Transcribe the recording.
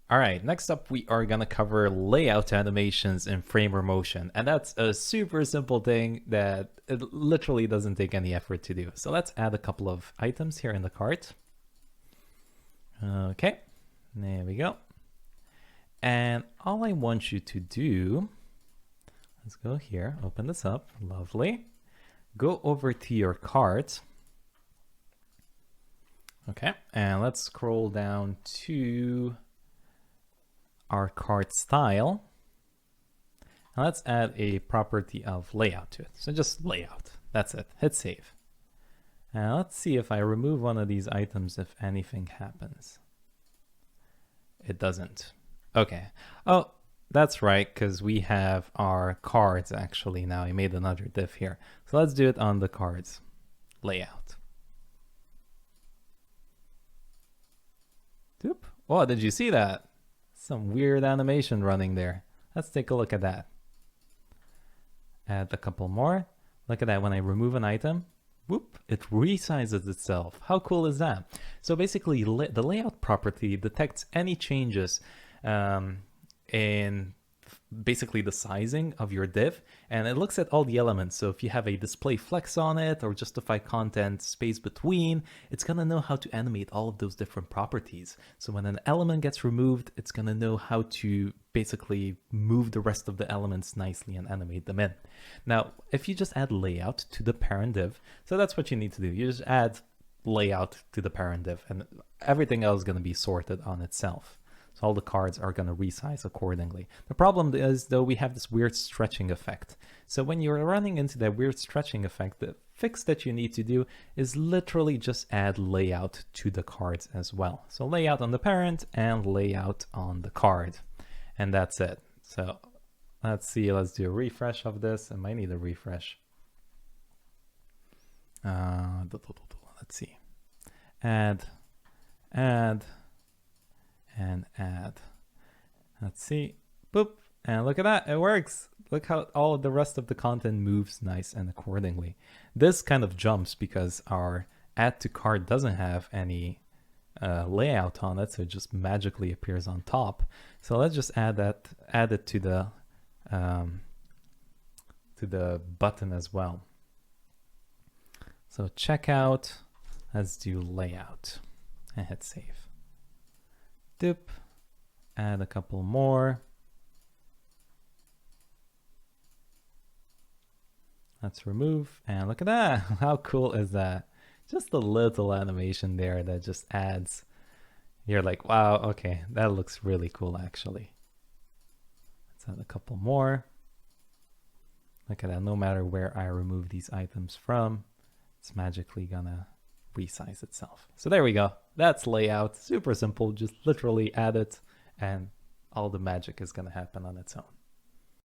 All right, next up we are gonna cover layout animations in framer motion. And that's a super simple thing that it literally doesn't take any effort to do. So let's add a couple of items here in the cart. Okay, there we go. And all I want you to do, let's go here, open this up, lovely. Go over to your cart. Okay, and let's scroll down to our cart style. And let's add a property of layout to it. So just layout, that's it, hit save. And let's see if I remove one of these items, if anything happens. It doesn't. Okay, oh, that's right, because we have our cards actually now. I made another div here. So let's do it on the cards layout. Oop. Oh, did you see that? Some weird animation running there. Let's take a look at that. Add a couple more. Look at that, when I remove an item, whoop, it resizes itself. How cool is that? So basically the layout property detects any changes in basically the sizing of your div, and it looks at all the elements. So if you have a display flex on it or justify content space between, it's gonna know how to animate all of those different properties. So when an element gets removed, it's gonna know how to basically move the rest of the elements nicely and animate them in. Now, if you just add layout to the parent div, so that's what you need to do. You just add layout to the parent div and everything else is gonna be sorted on itself. So all the cards are going to resize accordingly. The problem is, though, we have this weird stretching effect. So when you're running into that weird stretching effect, the fix that you need to do is literally just add layout to the cards as well. So layout on the parent and layout on the card. And that's it. So let's see, let's do a refresh of this. I might need a refresh. Let's see. Add. And add. Let's see. Boop. And look at that. It works. Look how all of the rest of the content moves nice and accordingly. This kind of jumps because our add to cart doesn't have any layout on it, so it just magically appears on top. So let's just add it to the button as well. So checkout. Let's do layout and hit save. Dip, add a couple more. Let's remove, and look at that. How cool is that? Just a little animation there that just adds. You're like, wow, okay, that looks really cool actually. Let's add a couple more. Look at that, no matter where I remove these items from, it's magically gonna resize itself. So there we go. That's layout. Super simple. Just literally add it and all the magic is going to happen on its own.